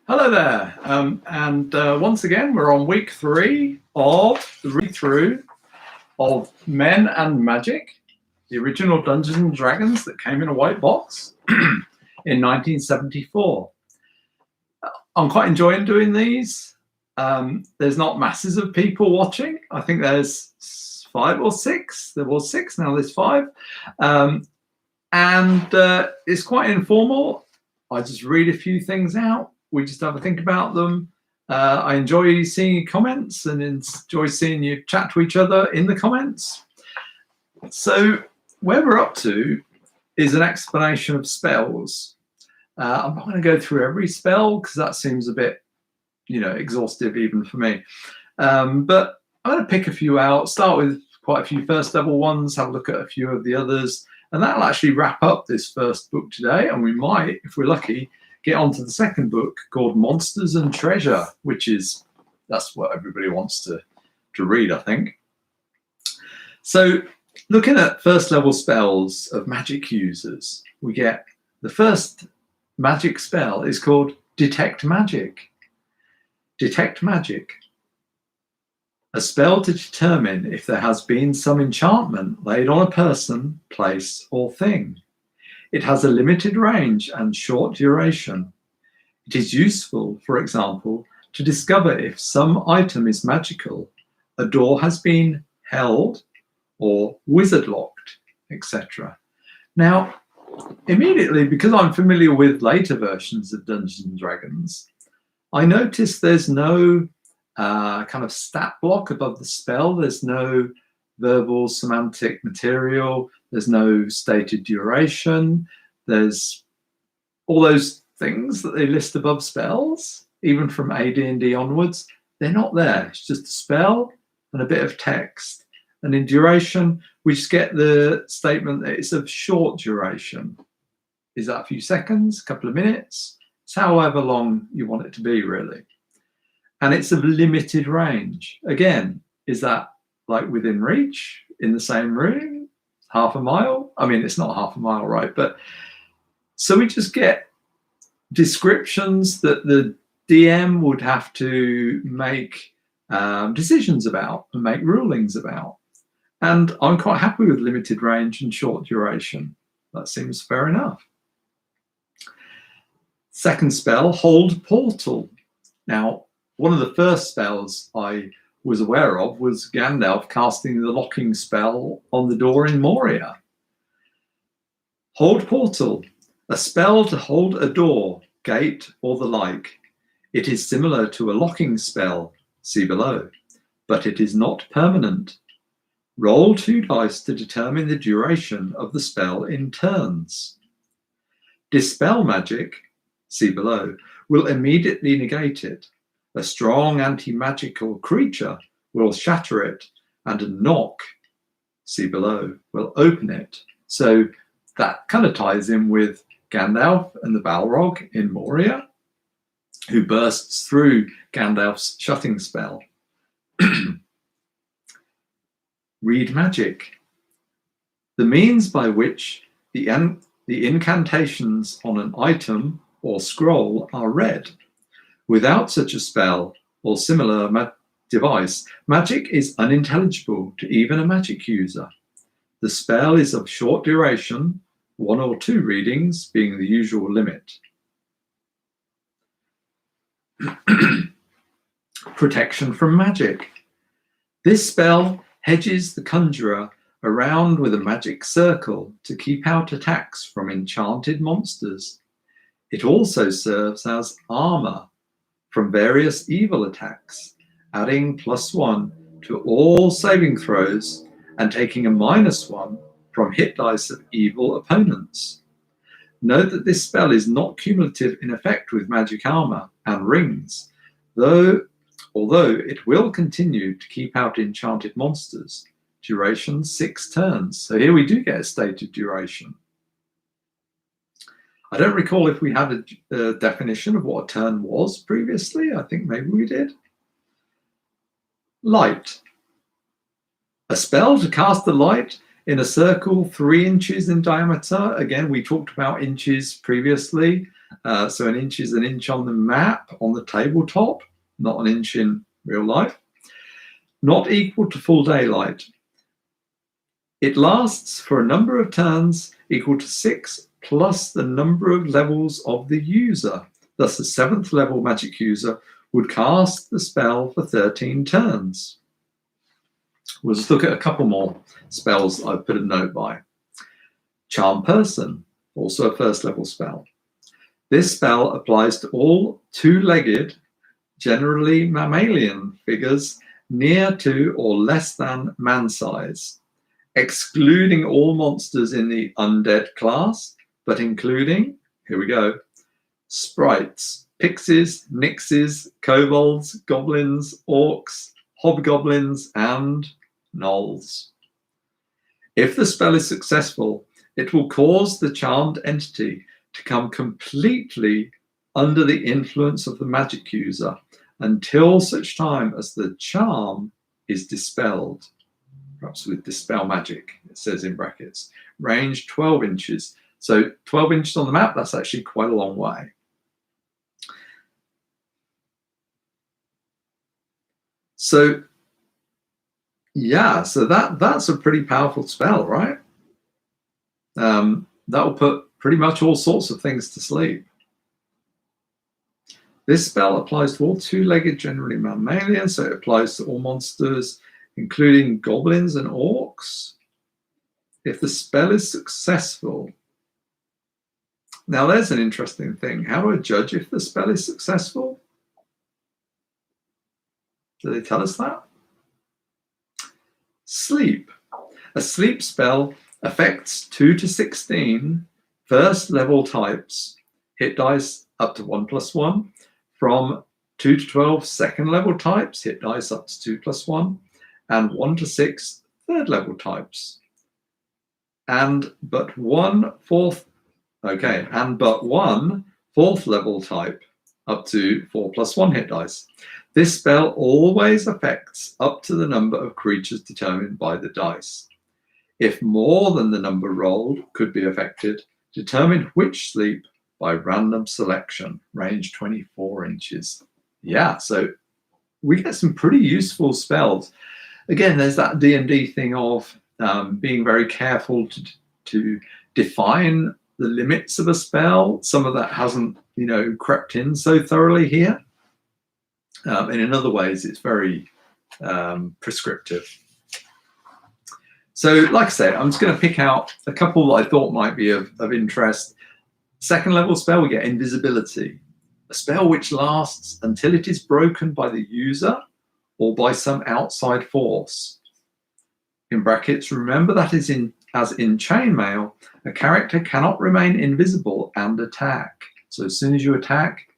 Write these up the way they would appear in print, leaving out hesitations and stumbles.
Hello there, once again we're on week 3 of the read-through of Men and Magic, the original Dungeons and Dragons that came in a white box in 1974. I'm quite enjoying doing these. There's not masses of people watching. I think there's 5 or 6. There was 6, now there's 5. It's quite informal. I just read a few things out. We just have a think about them. I enjoy seeing your comments and enjoy seeing you chat to each other in the comments. So where we're up to is an explanation of spells. I'm not going to go through every spell because that seems a bit, exhaustive even for me. But I'm going to pick a few out, start with quite a few first level ones, have a look at a few of the others, and that'll actually wrap up this first book today. And we might, if we're lucky, get onto the second book called Monsters and Treasure, that's what everybody wants to read, I think. So looking at first level spells of magic users, we get the first magic spell is called Detect Magic. Detect Magic. A spell to determine if there has been some enchantment laid on a person, place, or thing. It has a limited range and short duration. It is useful, for example, to discover if some item is magical, a door has been held, or wizard locked, etc. Now, immediately, because I'm familiar with later versions of Dungeons and Dragons, I notice there's no kind of stat block above the spell. There's no verbal semantic material. There's no stated duration. There's all those things that they list above spells, even from AD&D onwards. They're not there. It's just a spell and a bit of text. And in duration, we just get the statement that it's of short duration. Is that a few seconds, a couple of minutes? It's however long you want it to be, really. And it's of limited range. Again, is that like within reach, in the same room, half a mile? I mean, it's not half a mile, right? But so we just get descriptions that the DM would have to make decisions about and make rulings about. And I'm quite happy with limited range and short duration. That seems fair enough. Second spell, Hold Portal. Now, one of the first spells I was aware of was Gandalf casting the locking spell on the door in Moria. Hold Portal, a spell to hold a door, gate, or the like. It is similar to a locking spell, see below, but it is not permanent. Roll 2 dice to determine the duration of the spell in turns. Dispel magic, see below, will immediately negate it. A strong anti-magical creature will shatter it, and a knock, see below, will open it. So that kind of ties in with Gandalf and the Balrog in Moria, who bursts through Gandalf's shutting spell. Read magic. The means by which the incantations on an item or scroll are read. Without such a spell or similar device, magic is unintelligible to even a magic user. The spell is of short duration, 1 or 2 readings being the usual limit. Protection from magic. This spell hedges the conjurer around with a magic circle to keep out attacks from enchanted monsters. It also serves as armor from various evil attacks, adding +1 to all saving throws and taking a -1 from hit dice of evil opponents. Note that this spell is not cumulative in effect with magic armor and rings, although it will continue to keep out enchanted monsters. Duration 6 turns. So here we do get a stated duration. I don't recall if we had a definition of what a turn was previously. I think maybe we did. Light. A spell to cast the light in a circle 3 inches in diameter. Again, we talked about inches previously. So an inch is an inch on the map, on the tabletop, not an inch in real life. Not equal to full daylight. It lasts for a number of turns equal to 6 plus the number of levels of the user. Thus, the 7th level magic user would cast the spell for 13 turns. We'll just look at a couple more spells I've put a note by. Charm Person, also a 1st level spell. This spell applies to all 2-legged, generally mammalian figures near to or less than man size, excluding all monsters in the undead class, but including, here we go, sprites, pixies, nixies, kobolds, goblins, orcs, hobgoblins, and gnolls. If the spell is successful, it will cause the charmed entity to come completely under the influence of the magic user until such time as the charm is dispelled. Perhaps with dispel magic, it says in brackets. Range 12 inches. So 12 inches on the map, that's actually quite a long way. So yeah, so that's a pretty powerful spell, right? That will put pretty much all sorts of things to sleep. This spell applies to all 2-legged, generally mammalian, so it applies to all monsters, including goblins and orcs. If the spell is successful, now there's an interesting thing. How do I judge if the spell is successful? Do they tell us that? Sleep. A sleep spell affects 2 to 16 1st level types, hit dice up to 1+1, from 2 to 12 2nd level types, hit dice up to 2+1, and 1 to 6 3rd level types. And but one 4th level type up to 4+1 hit dice. This spell always affects up to the number of creatures determined by the dice. If more than the number rolled could be affected, determine which sleep by random selection, range 24 inches. Yeah, so we get some pretty useful spells. Again, there's that D&D thing of being very careful to define the limits of a spell. Some of that hasn't, crept in so thoroughly here. And in other ways, it's very prescriptive. So, like I say, I'm just going to pick out a couple that I thought might be of interest. 2nd level spell, we get Invisibility, a spell which lasts until it is broken by the user or by some outside force. In brackets, remember that as in chainmail, a character cannot remain invisible and attack. So as soon as you attack,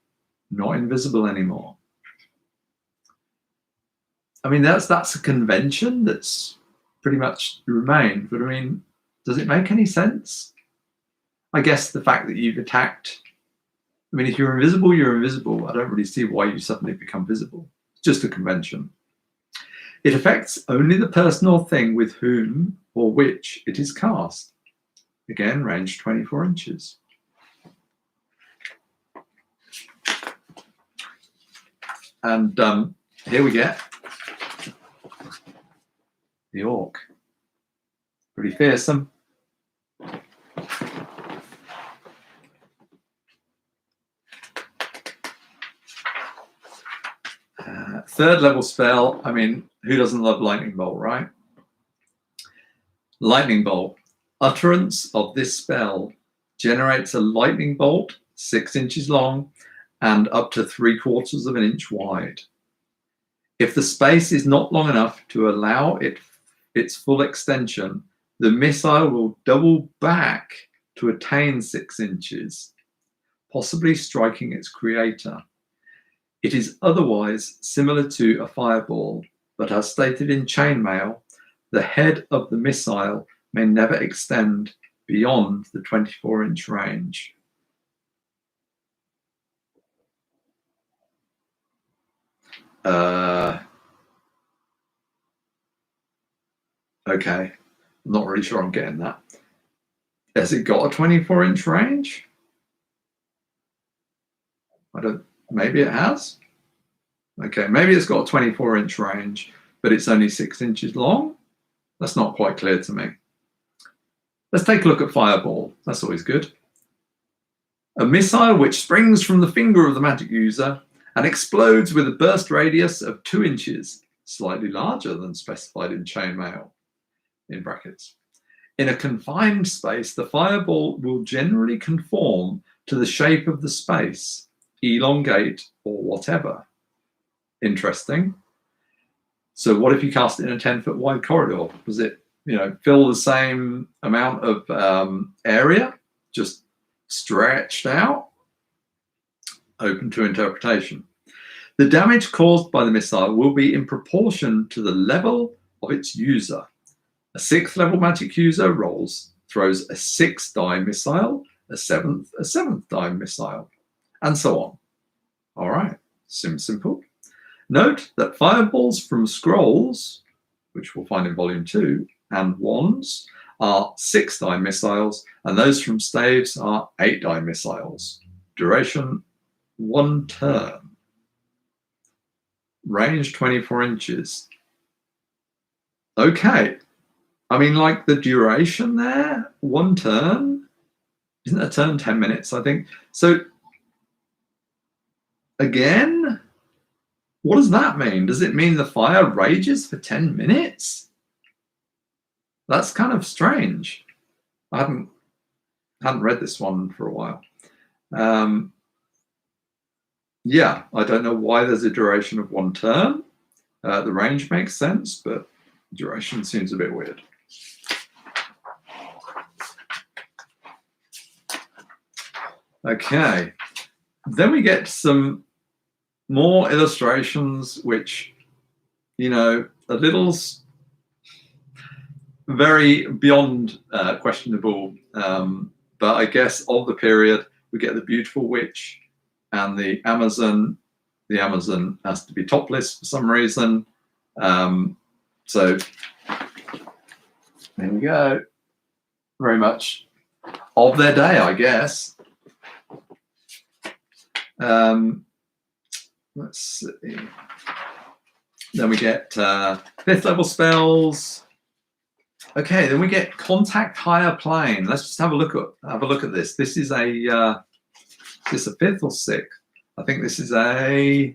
not invisible anymore. I mean, that's a convention that's pretty much remained, but I mean, does it make any sense? I guess the fact that you've attacked, I mean, if you're invisible, you're invisible. I don't really see why you suddenly become visible. It's just a convention. It affects only the person or thing with whom or which it is cast. Again, range 24 inches. And here we get the orc. Pretty fearsome. Third level spell, I mean, who doesn't love Lightning Bolt, right? Lightning Bolt. Utterance of this spell generates a lightning bolt 6 inches long and up to 3/4 of an inch wide. If the space is not long enough to allow its full extension, the missile will double back to attain 6 inches, possibly striking its creator. It is otherwise similar to a fireball, but as stated in chainmail, the head of the missile may never extend beyond the 24-inch range. Okay, I'm not really sure I'm getting that. Has it got a 24-inch range? Maybe it has. Okay, maybe it's got a 24-inch range, but it's only 6 inches long. That's not quite clear to me. Let's take a look at Fireball. That's always good. A missile which springs from the finger of the magic user and explodes with a burst radius of 2 inches, slightly larger than specified in chainmail, in brackets. In a confined space, the fireball will generally conform to the shape of the space, elongate, or whatever. Interesting. So what if you cast it in a 10-foot wide corridor? Does it, fill the same amount of area, just stretched out? Open to interpretation. The damage caused by the missile will be in proportion to the level of its user. A 6th level magic user throws a 6-die missile, a 7th-die missile, and so on. All right, simple. Note that fireballs from scrolls, which we'll find in volume 2, and wands are 6-die missiles, and those from staves are 8-die missiles. Duration 1 turn. Range 24 inches. Okay. I mean, like the duration there, 1 turn. Isn't a turn 10 minutes, I think? So, again, what does that mean? Does it mean the fire rages for 10 minutes? That's kind of strange. I hadn't read this one for a while. Yeah, I don't know why there's a duration of 1 turn. The range makes sense, but duration seems a bit weird. Okay, then we get some more illustrations, which, a little very beyond questionable, but I guess of the period, we get the beautiful witch and the Amazon. The Amazon has to be topless for some reason. So there we go. Very much of their day, I guess. Let's see. Then we get 5th level spells. Okay, then we get contact higher plane. Let's just have a look at this. This is is this a 5th or 6th? I think this is a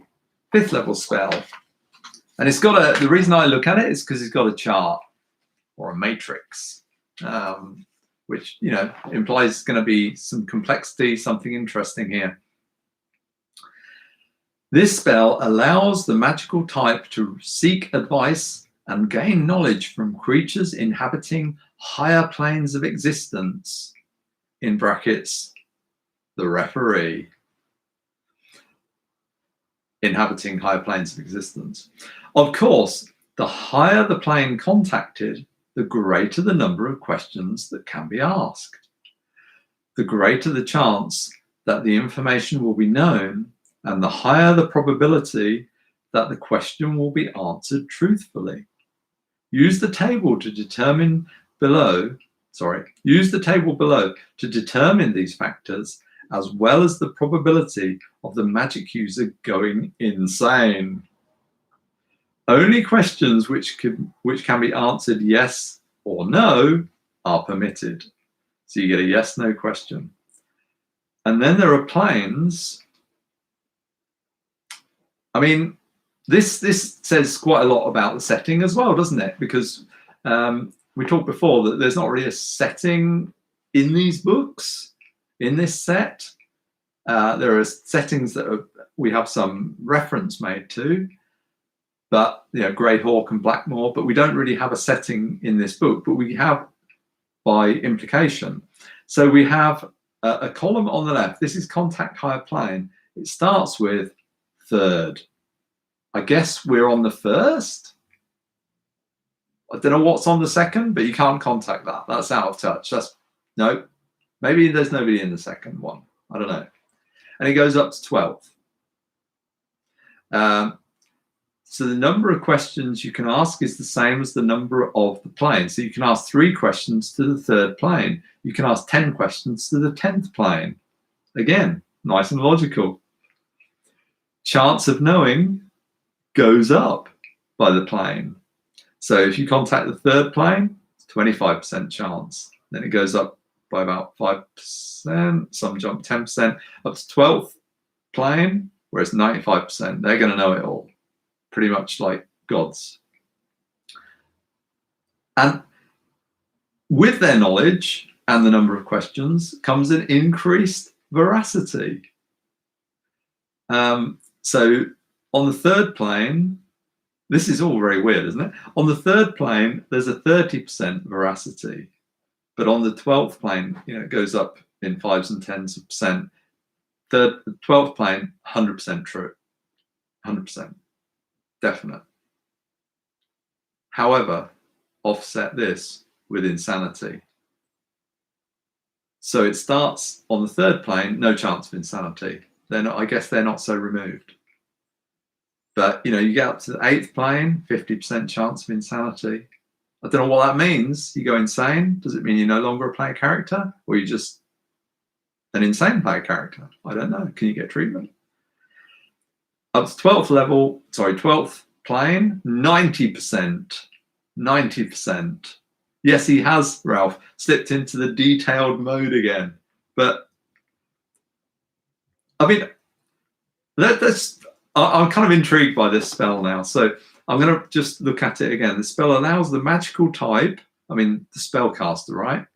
5th level spell. And it's got the reason I look at it is because it's got a chart or a matrix, which, implies it's going to be some complexity, something interesting here. This spell allows the magical type to seek advice and gain knowledge from creatures inhabiting higher planes of existence, in brackets, the referee. Inhabiting higher planes of existence. Of course, the higher the plane contacted, the greater the number of questions that can be asked. The greater the chance that the information will be known, and the higher the probability that the question will be answered truthfully. Use the table below to determine these factors, as well as the probability of the magic user going insane. Only questions which can be answered yes or no are permitted. So you get a yes/no question. And then there are planes. I mean, this says quite a lot about the setting as well, doesn't it? Because we talked before that there's not really a setting in these books, in this set. There are settings that we have some reference made to, but Greyhawk and Blackmoor, but we don't really have a setting in this book, but we have by implication. So we have a column on the left. This is contact higher plane. It starts with 3rd. I guess we're on the 1st. I don't know what's on the 2nd, but you can't contact that. That's out of touch. No, maybe there's nobody in the 2nd one. I don't know. And it goes up to 12th. So the number of questions you can ask is the same as the number of the plane. So you can ask 3 questions to the 3rd plane. You can ask 10 questions to the 10th plane. Again, nice and logical. chance of knowing goes up by the plane. So if you contact the third plane, it's 25% chance. Then it goes up by about 5%, some jump 10%, up to 12th plane, where it's 95%. They're going to know it all, pretty much like gods. And with their knowledge and the number of questions comes an increased veracity. So on the third plane, this is all very weird, isn't it? On the third plane, there's a 30% veracity. But on the 12th plane, it goes up in 5s and 10s of percent. The 12th plane, 100% true. 100%. Definite. However, offset this with insanity. So it starts on the third plane, no chance of insanity. I guess they're not so removed. But you get up to the 8th plane, 50% chance of insanity. I don't know what that means. You go insane. Does it mean you're no longer a player character, or you're just an insane player character? I don't know. Can you get treatment? Up to 12th plane, 90%. 90%. Yes, he has, Ralph, slipped into the detailed mode again. But I mean, I'm kind of intrigued by this spell now. So I'm going to just look at it again. The spell allows the magical type, the spellcaster, right,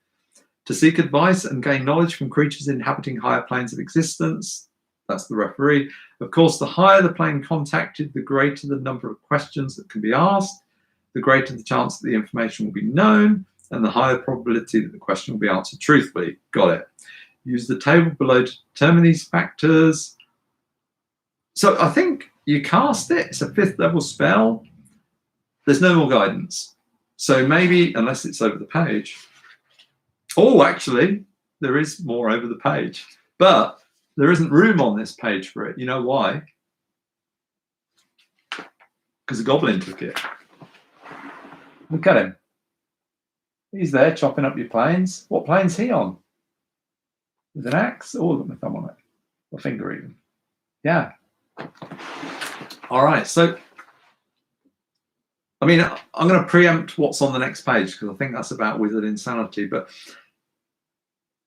to seek advice and gain knowledge from creatures inhabiting higher planes of existence. That's the referee. Of course, the higher the plane contacted, the greater the number of questions that can be asked, the greater the chance that the information will be known, and the higher probability that the question will be answered truthfully. Got it. Use the table below to determine these factors. So I think you cast it. It's a 5th level spell. There's no more guidance. So maybe, unless it's over the page. Oh, actually, there is more over the page. But there isn't room on this page for it. You know why? Because a goblin took it. Look at him. He's there chopping up your planes. What plane's he on? With an axe? Oh, look, my thumb on it. Or finger even. Yeah. All right. So, I'm going to preempt what's on the next page because I think that's about wizard insanity. But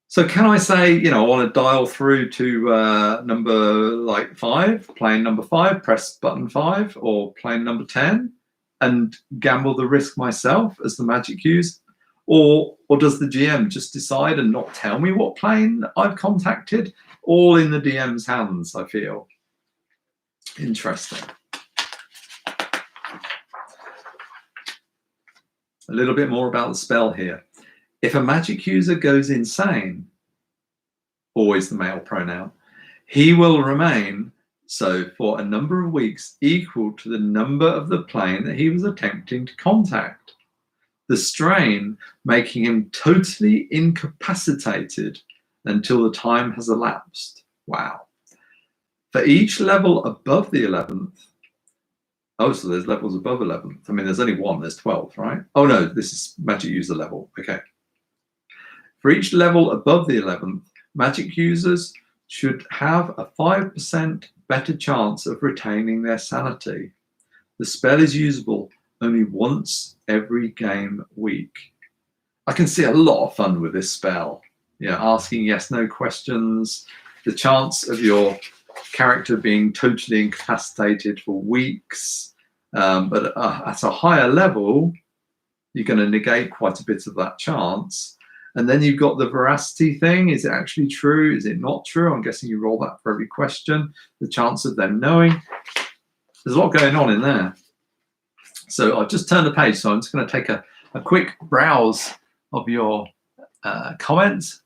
so can I say, I want to dial through to number 5, plane number 5, press button 5, or plane number 10, and gamble the risk myself as the magic use? Or does the GM just decide and not tell me what plane I've contacted? All in the DM's hands, I feel. Interesting. A little bit more about the spell here. If a magic user goes insane, always the male pronoun, he will remain so for a number of weeks equal to the number of the plane that he was attempting to contact. The strain making him totally incapacitated until the time has elapsed. Wow. For each level above the 11th, oh, so there's levels above 11th. There's only one, there's 12th, right? Oh no, this is magic user level, okay. For each level above the 11th, magic users should have a 5% better chance of retaining their sanity. The spell is usable only once every game week. I can see a lot of fun with this spell. Asking yes/no questions, the chance of your character being totally incapacitated for weeks, but at a higher level, you're going to negate quite a bit of that chance. And then you've got the veracity thing. Is it actually true? Is it not true? I'm guessing you roll that for every question. The chance of them knowing. There's a lot going on in there. So I've just turned the page, so I'm just going to take a quick browse of your comments.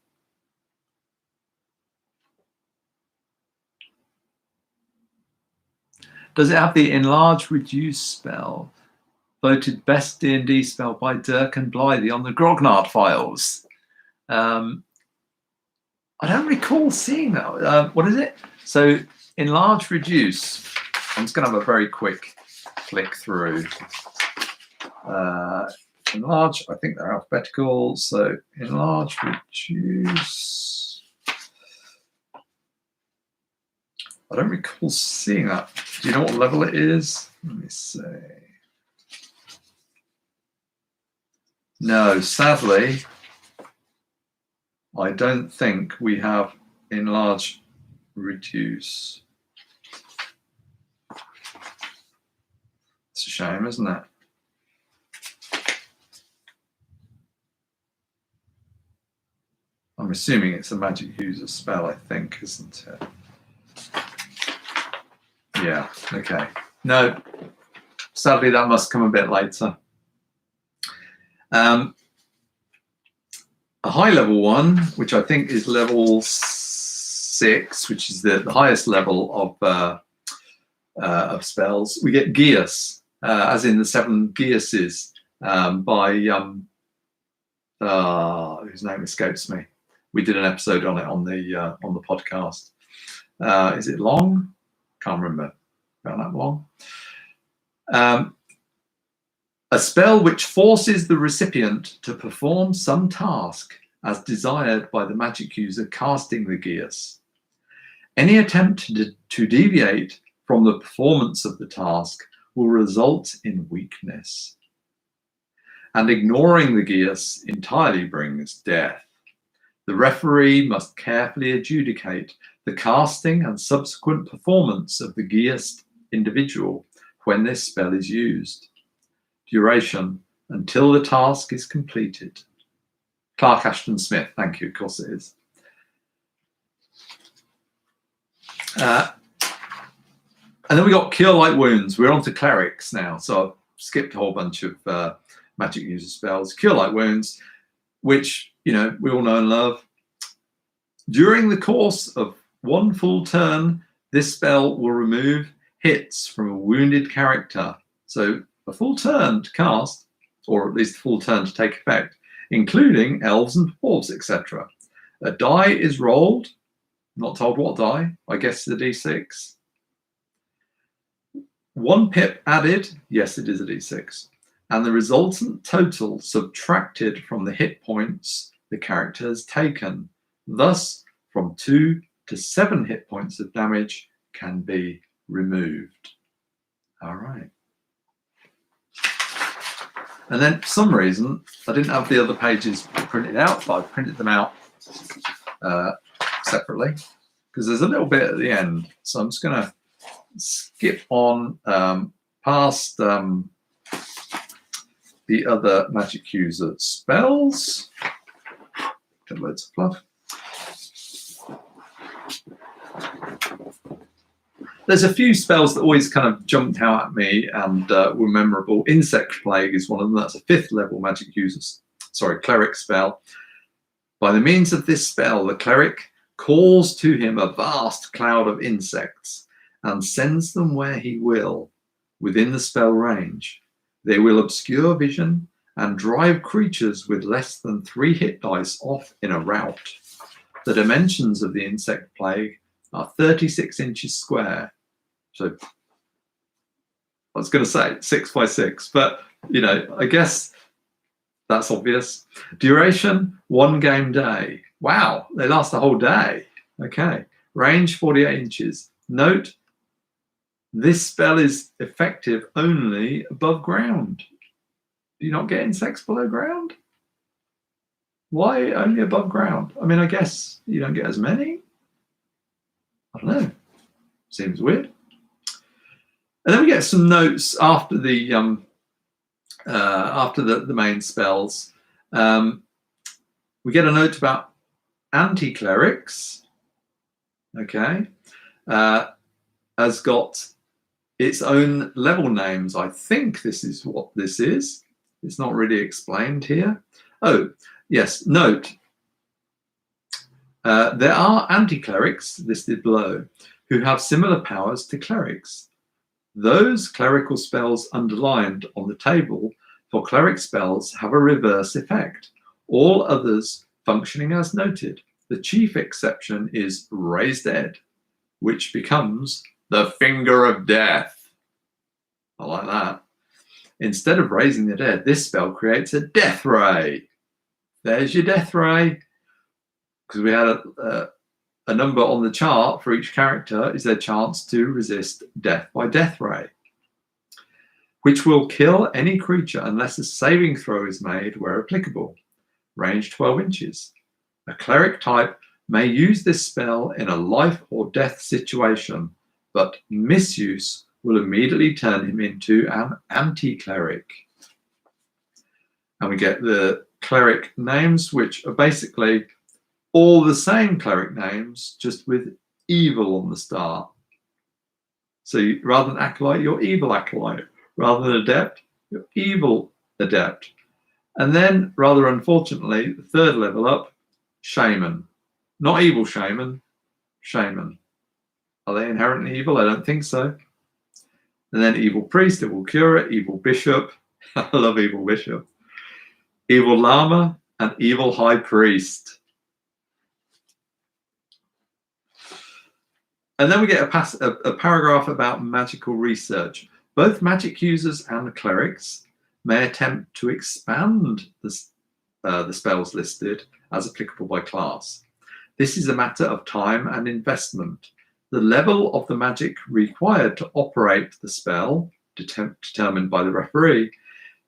Does it have the enlarge reduce spell? Voted best D&D spell by Dirk and Blythe on the Grognard files. I don't recall seeing that. What is it? So enlarge reduce. I'm just going to have a very quick flick through. Enlarge, I think they're alphabetical. So enlarge reduce. I don't recall seeing that. Do you know what level it is? Let me see. No, sadly, I don't think we have enlarge, reduce. It's a shame, isn't it? I'm assuming it's a magic user spell, I think, isn't it? Yeah, okay. No, sadly, that must come a bit later. A high level one, which I think is level 6, which is the highest level of spells. We get Geas, as in the 7 Geases, by whose name escapes me. We did an episode on it on the podcast. Is it long? Can't remember. About that long. A spell which forces the recipient to perform some task as desired by the magic user casting the Geas. Any attempt to deviate from the performance of the task will result in weakness. And ignoring the Geas entirely brings death. The referee must carefully adjudicate the casting and subsequent performance of the Geased individual when this spell is used. Duration until the task is completed. Clark Ashton Smith, thank you, of course it is. And then we got Cure Light Wounds. We're on to clerics now, so I've skipped a whole bunch of magic user spells. Cure Light Wounds, which we all know and love. During the course of one full turn, this spell will remove hits from a wounded character. So a full turn to cast, or at least a full turn to take effect, including elves and dwarves, etc. A die is rolled, not told what die, I guess the d6. 1 pip added, yes, it is a d6, and the resultant total subtracted from the hit points the character has taken. Thus, from 2 to 7 hit points of damage can be removed. All right. And then for some reason, I didn't have the other pages printed out, but I printed them out separately because there's a little bit at the end. So I'm just going to skip on past the other magic user spells. Get loads of fluff. There's a few spells that always kind of jumped out at me and were memorable. Insect Plague is one of them. That's a 5th level magic user, cleric spell. By the means of this spell, the cleric calls to him a vast cloud of insects and sends them where he will within the spell range. They will obscure vision and drive creatures with less than 3 hit dice off in a rout. The dimensions of the Insect Plague are 36 inches square. So I was going to say 6 by 6, but I guess that's obvious. Duration, 1 game day. Wow, they last a whole day. Okay. Range, 48 inches. Note, this spell is effective only above ground. Do you not get insects below ground? Why only above ground? I mean, I guess you don't get as many. I don't know. Seems weird. And then we get some notes after the main spells. We get a note about anti-clerics. Okay, has got its own level names. I think this is what this is. It's not really explained here. Oh, yes. Note. There are anti-clerics listed below who have similar powers to clerics. Those clerical spells underlined on the table for cleric spells have a reverse effect. All others functioning as noted. The chief exception is Raise Dead, which becomes the Finger of Death. I like that. Instead of raising the dead, this spell creates a death ray. There's your death ray. Because we had a number on the chart for each character is their chance to resist death by death ray, which will kill any creature unless a saving throw is made where applicable. Range 12 inches. A cleric type may use this spell in a life or death situation, but misuse will immediately turn him into an anti-cleric. And we get the cleric names, which are basically all the same cleric names, just with evil on the start. So rather than acolyte, you're evil acolyte. Rather than adept, you're evil adept. And then, rather unfortunately, the third level up, shaman. Not evil shaman, shaman. Are they inherently evil? I don't think so. And then evil priest, evil curate, evil bishop. I love evil bishop. Evil lama and evil high priest. And then we get a paragraph about magical research. Both magic users and clerics may attempt to expand the spells listed as applicable by class. This is a matter of time and investment. The level of the magic required to operate the spell, determined by the referee,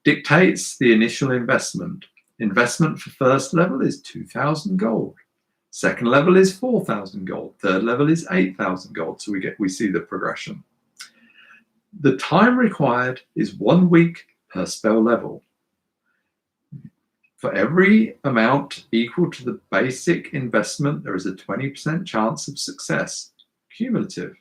dictates the initial investment. Investment for first level is 2,000 gold. Second level is 4,000 gold. Third level is 8,000 gold. So we see the progression. The time required is 1 week per spell level. For every amount equal to the basic investment, there is a 20% chance of success, cumulative.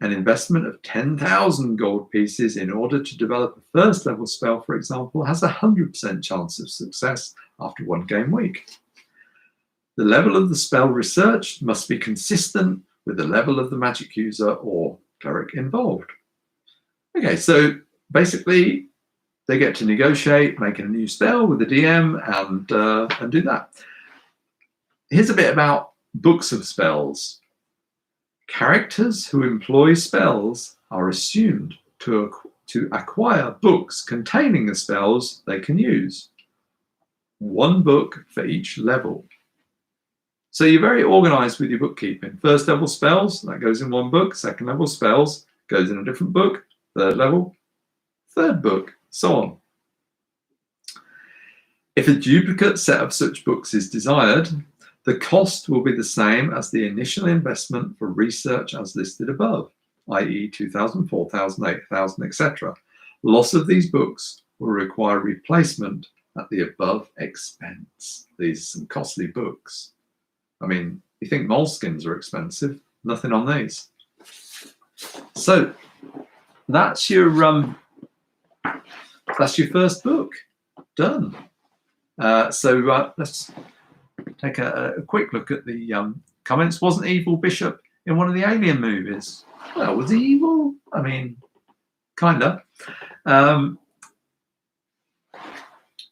An investment of 10,000 gold pieces in order to develop a first level spell, for example, has a 100% chance of success after 1 game week. The level of the spell researched must be consistent with the level of the magic user or cleric involved. Okay, so basically they get to negotiate making a new spell with the DM and do that. Here's a bit about books of spells. Characters who employ spells are assumed to acquire books containing the spells they can use. 1 book for each level. So you're very organized with your bookkeeping. First level spells, that goes in 1 book. Second level spells goes in a different book. Third level, third book, so on. If a duplicate set of such books is desired, the cost will be the same as the initial investment for research as listed above, i.e. 2,000, 4,000, 8,000, etc. Loss of these books will require replacement at the above expense. These are some costly books. I mean, you think moleskins are expensive? Nothing on these. So that's your first book done. So let's take a quick look at the comments. Wasn't Evil Bishop in one of the Alien movies? Well, was he evil? I mean, kinda.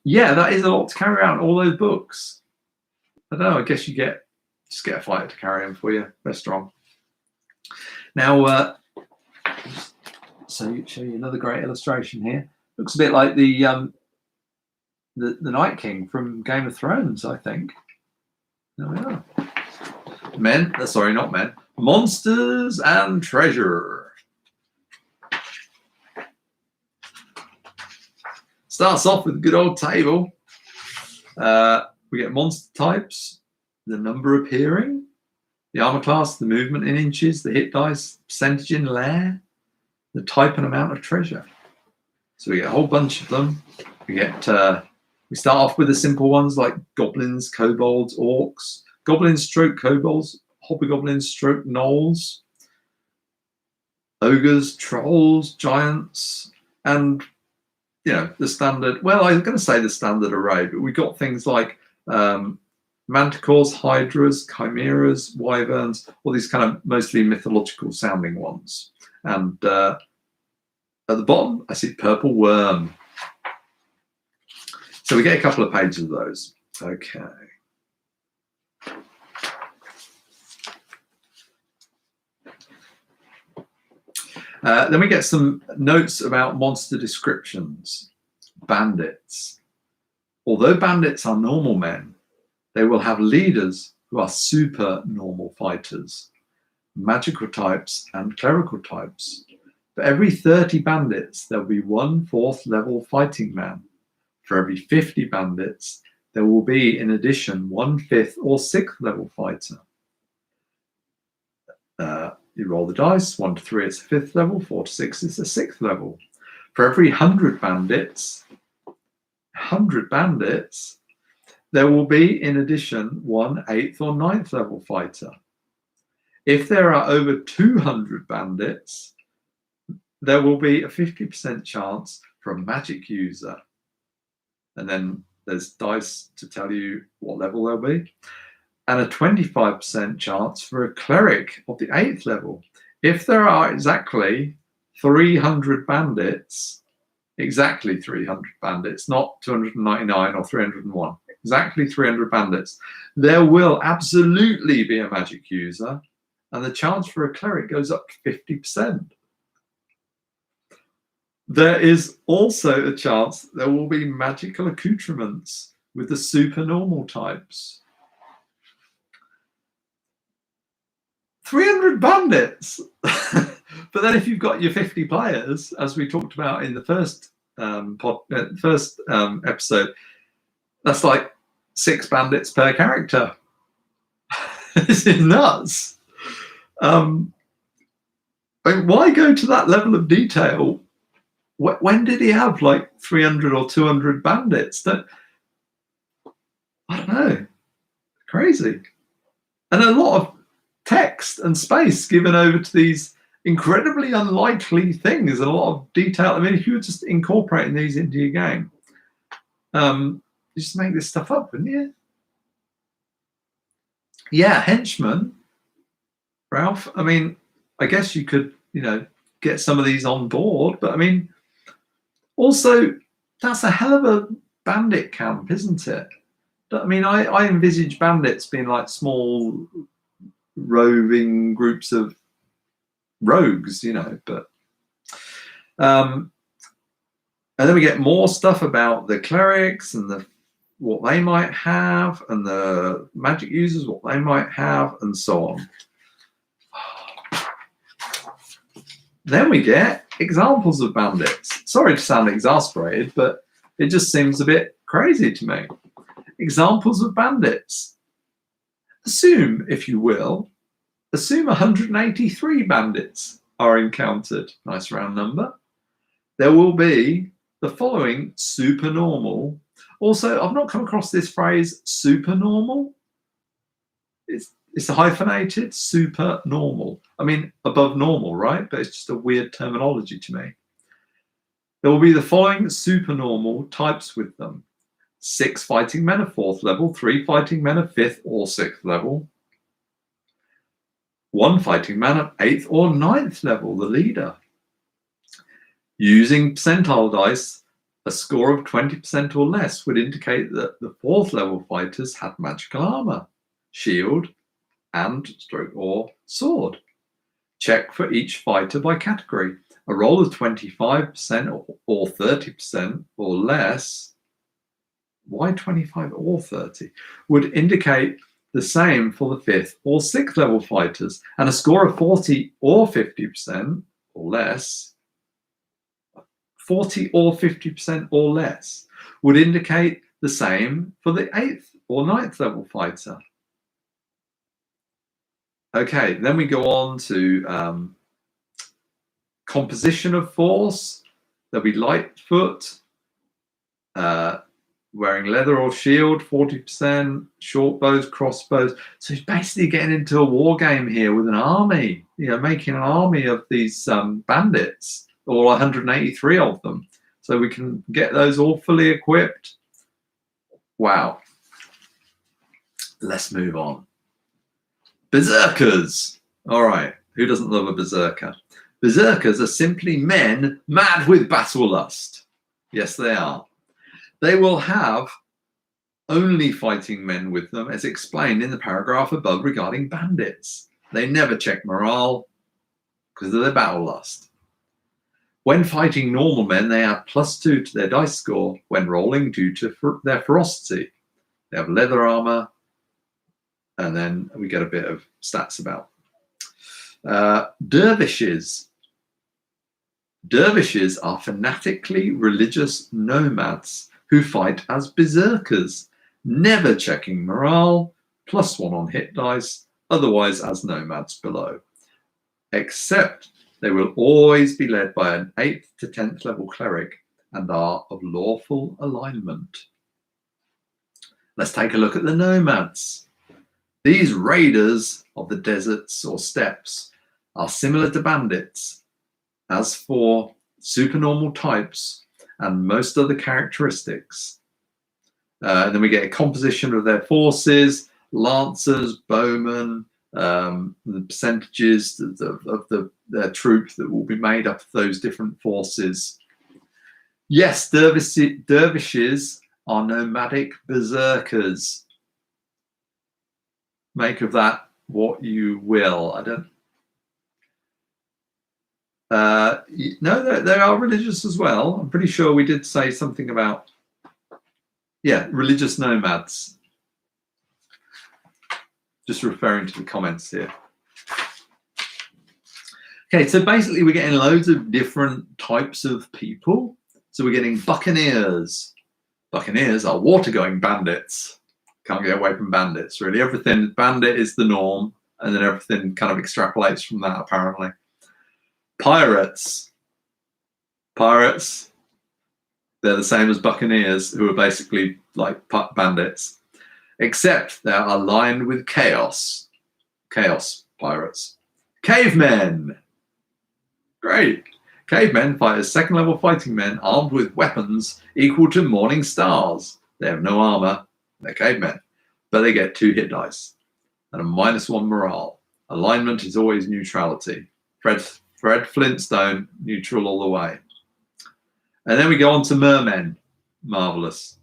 Yeah, that is a lot to carry around, all those books. I don't know, I guess you just get a fighter to carry them for you. They're strong. Now, so show you another great illustration here. Looks a bit like the Night King from Game of Thrones, I think. There we are. Not men. Monsters and Treasure. Starts off with a good old table. We get monster types, the number appearing, the armor class, the movement in inches, the hit dice, percentage in lair, the type and amount of treasure. So we get a whole bunch of them. We start off with the simple ones like goblins, kobolds, orcs, goblins stroke kobolds, hobgoblins stroke gnolls, ogres, trolls, giants, and the standard. Well, I was going to say the standard array, but we got things like manticores, hydras, chimeras, wyverns, all these kind of mostly mythological sounding ones. And at the bottom, I see purple worm. So we get a couple of pages of those. Okay. Then we get some notes about monster descriptions. Bandits. Although bandits are normal men, they will have leaders who are super normal fighters, magical types, and clerical types. For every 30 bandits, there will be one 4th level fighting man. For every 50 bandits, there will be, in addition, one 5th or 6th level fighter. You roll the dice. 1 to 3 is the 5th level, 4 to 6 is the 6th level. For every 100 bandits, there will be, in addition, one 8th or 9th level fighter. If there are over 200 bandits, there will be a 50% chance for a magic user. And then there's dice to tell you what level they'll be. And a 25% chance for a cleric of the 8th level. If there are exactly 300 bandits, not 299 or 301, exactly 300 bandits, there will absolutely be a magic user, and the chance for a cleric goes up to 50%. There is also a chance there will be magical accoutrements with the supernormal types. 300 bandits! But then if you've got your 50 players, as we talked about in the first episode, that's like 6 bandits per character. This is nuts. I mean, why go to that level of detail? When did he have like 300 or 200 bandits? I don't know. Crazy. And a lot of text and space given over to these incredibly unlikely things, and a lot of detail. I mean, if you were just incorporating these into your game, you just make this stuff up, wouldn't you? Yeah, henchmen, Ralph. I mean, I guess you could, get some of these on board, but I mean, also, that's a hell of a bandit camp, isn't it? I mean, I envisage bandits being like small roving groups of rogues, but and then we get more stuff about the clerics and what they might have, and the magic users, what they might have, and so on. Then we get examples of bandits. Sorry to sound exasperated, but it just seems a bit crazy to me. Examples of bandits. Assume, if you will, 183 bandits are encountered. Nice round number. There will be the following supernormal. Also, I've not come across this phrase supernormal. It's a hyphenated supernormal. I mean, above normal, right? But it's just a weird terminology to me. There will be the following supernormal types with them. 6 fighting men of 4th level, 3 fighting men of 5th or 6th level, 1 fighting man of 8th or 9th level, the leader. Using percentile dice, a score of 20% or less would indicate that the 4th level fighters had magical armor, shield, and or sword. Check for each fighter by category. A roll of 25% or 30% or less, why 25 or 30, would indicate the same for the 5th or 6th level fighters, and a score of 40 or 50% or less, 40 or 50% or less, would indicate the same for the 8th or 9th level fighter. Okay, then we go on to composition of force. There'll be Lightfoot, wearing leather or shield, 40%, short bows, crossbows. So he's basically getting into a war game here with an army, making an army of these bandits, or 183 of them. So we can get those all fully equipped. Wow. Let's move on. Berserkers. All right, who doesn't love a berserker? Berserkers are simply men mad with battle lust. Yes, they are. They will have only fighting men with them, as explained in the paragraph above regarding bandits. They never check morale because of their battle lust. When fighting normal men, they have +2 to their dice score when rolling due to their ferocity. They have leather armor, and then we get a bit of stats about dervishes. Dervishes are fanatically religious nomads who fight as berserkers, never checking morale, +1 on hit dice, otherwise as nomads below. Except they will always be led by an 8th to 10th level cleric and are of lawful alignment. Let's take a look at the nomads. These raiders of the deserts or steppes are similar to bandits. As for supernormal types and most other characteristics, and then we get a composition of their forces, lancers, bowmen, the percentages of their troop that will be made up of those different forces. Yes, dervishes are nomadic berserkers. Make of that what you will. I don't. No, they are religious as well. I'm pretty sure we did say something about, yeah, religious nomads. Just referring to the comments here. Okay, so basically we're getting loads of different types of people. So we're getting buccaneers. Buccaneers are water-going bandits. Can't get away from bandits, really. Everything, bandit is the norm, and then everything kind of extrapolates from that, apparently. Pirates. Pirates, they're the same as buccaneers, who are basically like bandits, except they're aligned with chaos. Chaos pirates. Cavemen. Great. Cavemen fight as 2nd level fighting men armed with weapons equal to morning stars. They have no armor. They're cavemen, but they get 2 hit dice and a -1 morale. Alignment is always neutrality. Fred Flintstone, neutral all the way. And then we go on to mermen. Marvelous.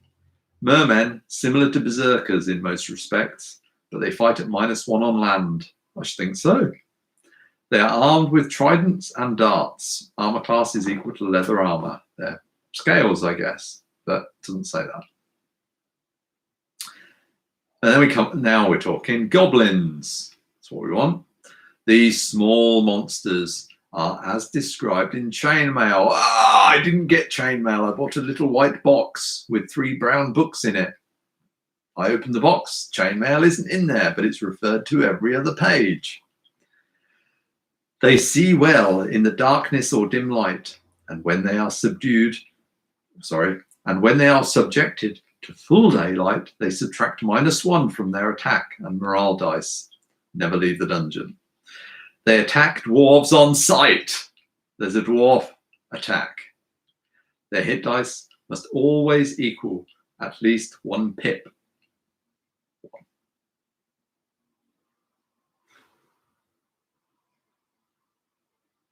Mermen, similar to berserkers in most respects, but they fight at -1 on land. I should think so. They are armed with tridents and darts. Armor class is equal to leather armor. They're scales, I guess, but it doesn't say that. And then we come, now we're talking goblins. That's what we want. These small monsters are as described in chainmail. Ah, I didn't get chainmail. I bought a little white box with 3 brown books in it. I opened the box. Chainmail isn't in there, but it's referred to every other page. They see well in the darkness or dim light, and when they are subjected to full daylight, they subtract -1 from their attack and morale dice. Never leave the dungeon. They attack dwarves on sight. There's a dwarf attack. Their hit dice must always equal at least 1 pip.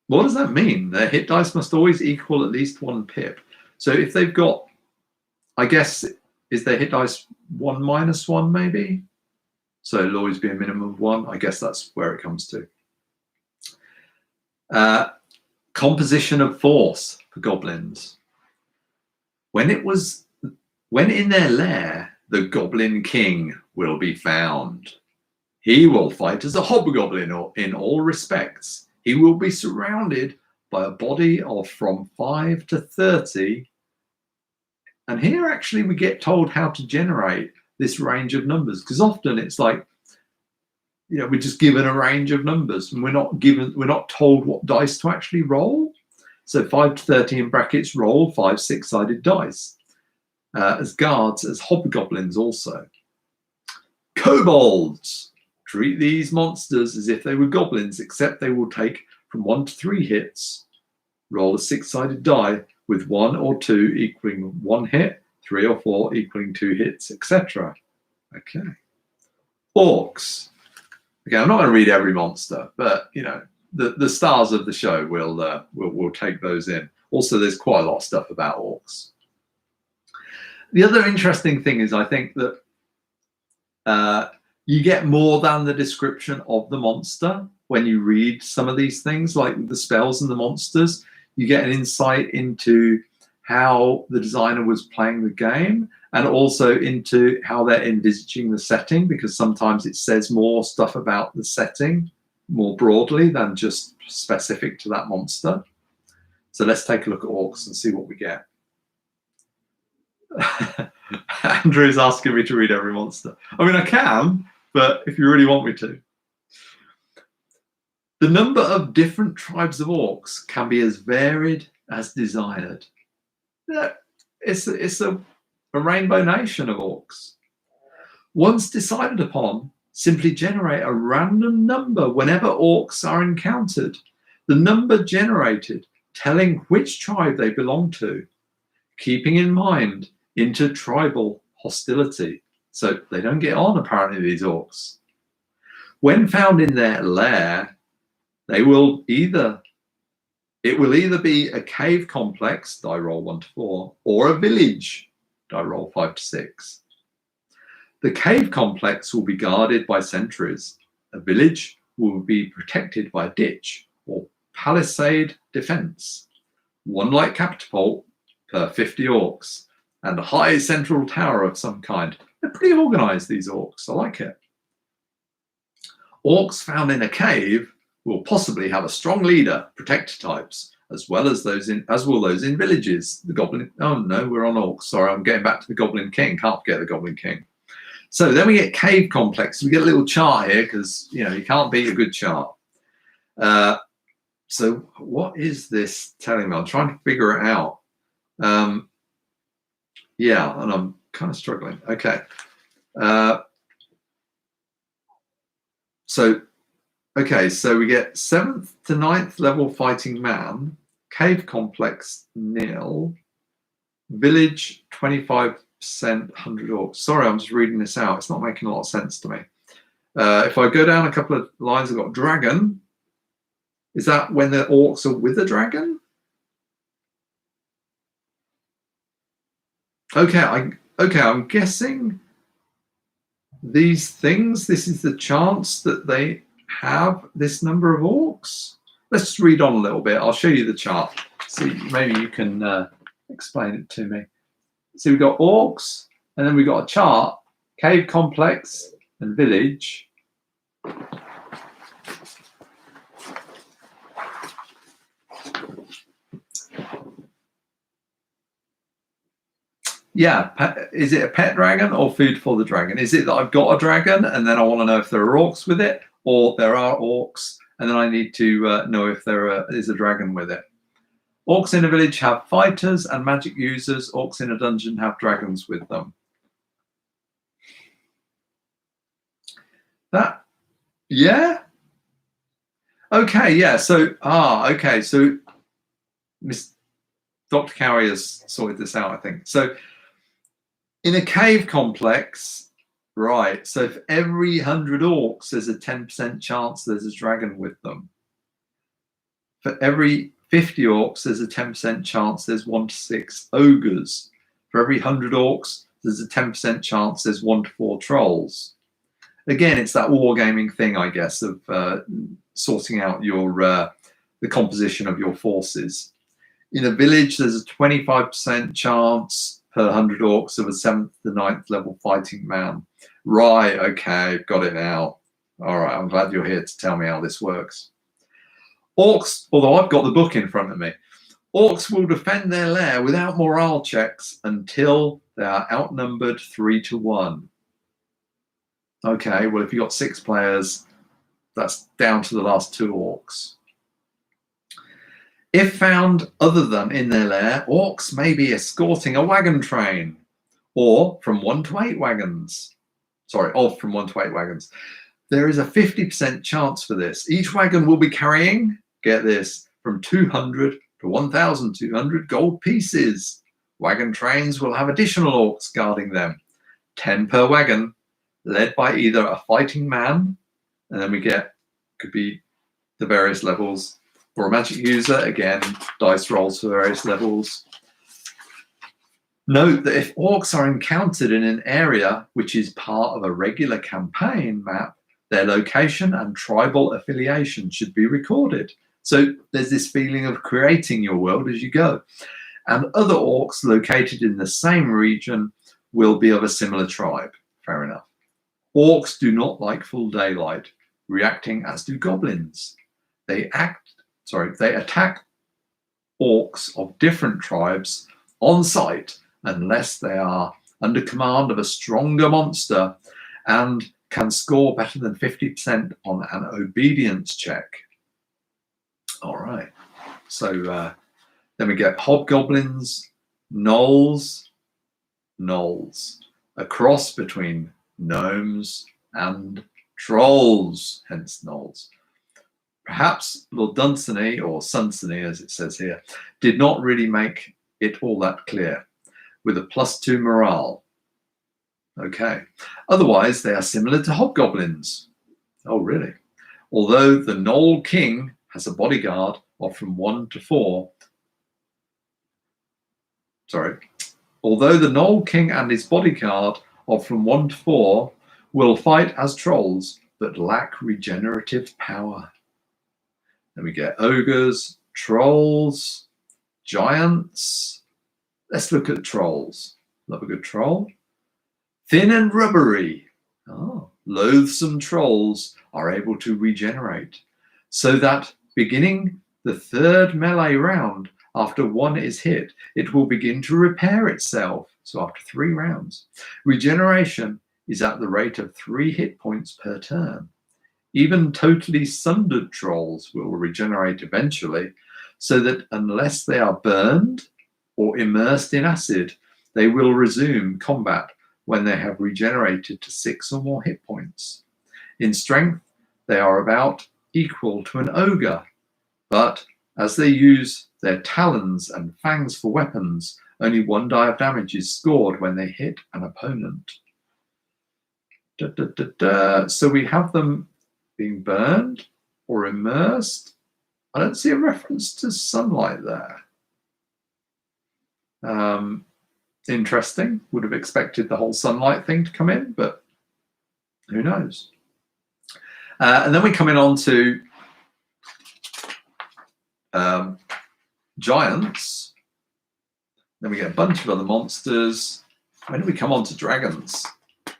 What does that mean? Their hit dice must always equal at least 1 pip. So if they've got, I guess, is their hit dice 1 -1 maybe? So it'll always be a minimum of 1. I guess that's where it comes to. Composition of force for goblins. When in their lair, the Goblin King will be found. He will fight as a hobgoblin in all respects. He will be surrounded by a body of from 5 to 30. And here actually we get told how to generate this range of numbers, because often it's like, you know, we're just given a range of numbers and we're not told what dice to actually roll. So 5 to 30 in brackets, roll 5 6-sided dice. As guards, as hobgoblins also. Kobolds. Treat these monsters as if they were goblins, except they will take from 1 to 3 hits. Roll a 6-sided die with 1 or 2 equaling 1 hit, 3 or 4 equaling 2 hits, etc. Okay. Orcs. Okay, I'm not going to read every monster, but you know, the stars of the show will take those in. Also, there's quite a lot of stuff about orcs. The other interesting thing is, I think that you get more than the description of the monster when you read some of these things, like the spells and the monsters. You get an insight into how the designer was playing the game and also into how they're envisaging the setting, because sometimes it says more stuff about the setting more broadly than just specific to that monster. So let's take a look at orcs and see what we get. Andrew's asking me to read every monster. I mean, I can, but if you really want me to. The number of different tribes of orcs can be as varied as desired. Yeah, it's a rainbow nation of orcs. Once decided upon, simply generate a random number whenever orcs are encountered. The number generated telling which tribe they belong to, keeping in mind intertribal hostility. So they don't get on, apparently, these orcs. When found in their lair, it will either be a cave complex, die roll 1 to 4, or a village, die roll 5 to 6. The cave complex will be guarded by sentries. A village will be protected by a ditch or palisade defense. One light catapult per 50 orcs, and a high central tower of some kind. They're pretty organized, these orcs. I like it. Orcs found in a cave will possibly have a strong leader, protector types, as will those in villages. The goblin. Oh no, we're on orcs. Sorry, I'm getting back to the Goblin King. Can't forget the Goblin King. So then we get cave complex. We get a little chart here because you can't beat a good chart. So what is this telling me? I'm trying to figure it out. Yeah, and I'm kind of struggling. Okay. So we get 7th to 9th level fighting man, cave complex nil, village 25%, 100 orcs. Sorry, I'm just reading this out. It's not making a lot of sense to me. If I go down a couple of lines, I've got dragon. Is that when the orcs are with a dragon? Okay, I'm guessing these things, this is the chance that they have this number of orcs. Let's just read on a little bit. I'll show you the chart. See, maybe you can explain it to me. So we've got orcs, and then we've got a chart, cave complex and village. Yeah, is it a pet dragon or food for the dragon? Is it that I've got a dragon and then I want to know if there are orcs with it, or there are orcs and then I need to know if there is a dragon with it? Orcs in a village have fighters and magic users. Orcs in a dungeon have dragons with them. Yeah. Okay, yeah. So okay. So Miss Dr. Cowie has sorted this out, I think. So in a cave complex, right, so for every 100 orcs, there's a 10% chance there's a dragon with them. For every 50 orcs, there's a 10% chance there's 1 to 6 ogres. For every 100 orcs, there's a 10% chance there's 1 to 4 trolls. Again, it's that wargaming thing, I guess, of sorting out your the composition of your forces. In a village, there's a 25% chance per 100 orcs of a 7th to 9th level fighting man. Right, okay, got it now. All right, I'm glad you're here to tell me how this works. Orcs, although I've got the book in front of me, orcs will defend their lair without morale checks until they are outnumbered 3 to 1. Okay, well, if you've got 6 players, that's down to the last 2 orcs. If found other than in their lair, orcs may be escorting a wagon train, or from 1 to 8 wagons. Sorry, of from 1 to 8 wagons. There is a 50% chance for this. Each wagon will be carrying, get this, from 200 to 1,200 gold pieces. Wagon trains will have additional orcs guarding them, 10 per wagon, led by either a fighting man, and then we get, could be the various levels, or a magic user, again, dice rolls for various levels. Note that if orcs are encountered in an area which is part of a regular campaign map, their location and tribal affiliation should be recorded. So there's this feeling of creating your world as you go. And other orcs located in the same region will be of a similar tribe. Fair enough. Orcs do not like full daylight, reacting as do goblins. They attack orcs of different tribes on sight unless they are under command of a stronger monster and can score better than 50% on an obedience check. All right. So then we get hobgoblins, gnolls, a cross between gnomes and trolls, hence gnolls. Perhaps Lord Dunsany, or Sunsany as it says here, did not really make it all that clear, with a +2 morale. Okay. Otherwise, they are similar to hobgoblins. Oh, really? Although the Gnoll King has a bodyguard of from 1 to 4. Although the Gnoll King and his bodyguard of from 1 to 4 will fight as trolls, but lack regenerative power. Then we get ogres, trolls, giants. Let's look at trolls. Love a good troll. Thin and rubbery. Oh, loathsome trolls are able to regenerate, so that beginning the 3rd melee round, after 1 is hit, it will begin to repair itself. So after 3 rounds, regeneration is at the rate of 3 hit points per turn. Even totally sundered trolls will regenerate eventually, so that unless they are burned or immersed in acid, they will resume combat when they have regenerated to 6 or more hit points. In strength, they are about equal to an ogre, but as they use their talons and fangs for weapons, only 1 die of damage is scored when they hit an opponent. So we have them being burned or immersed. I don't see a reference to sunlight there. Interesting. Would have expected the whole sunlight thing to come in, but who knows? And then we come in on to giants. Then we get a bunch of other monsters. When do we come on to dragons?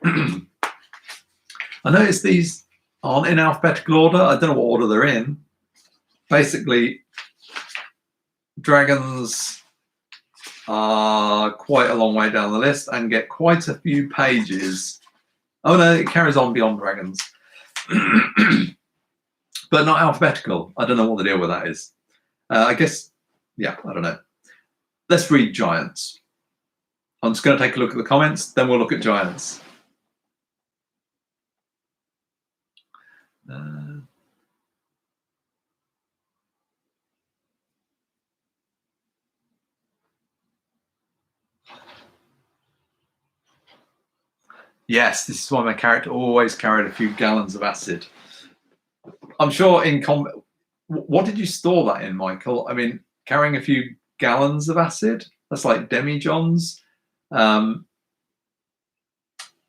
I noticed these aren't in alphabetical order. I don't know what order they're in. Basically, dragons are quite a long way down the list and get quite a few pages. Oh no, it carries on beyond dragons. But not alphabetical. I don't know what the deal with that is. I guess, yeah, I don't know. Let's read giants. I'm just going to take a look at the comments, then we'll look at giants. Yes, this is why my character always carried a few gallons of acid. I'm sure in combat. What did you store that in, Michael? I mean, carrying a few gallons of acid? That's like demijohns. You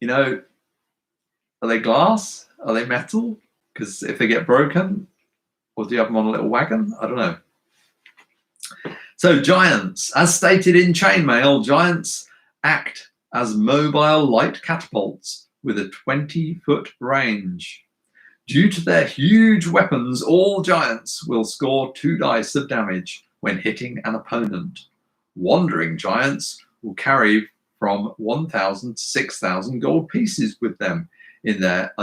know, are they glass? Are they metal? Because if they get broken, or do you have them on a little wagon? I don't know. So giants, as stated in chainmail, giants act as mobile light catapults with a 20-foot range. Due to their huge weapons, all giants will score 2 dice of damage when hitting an opponent. Wandering giants will carry from 1,000 to 6,000 gold pieces with them in their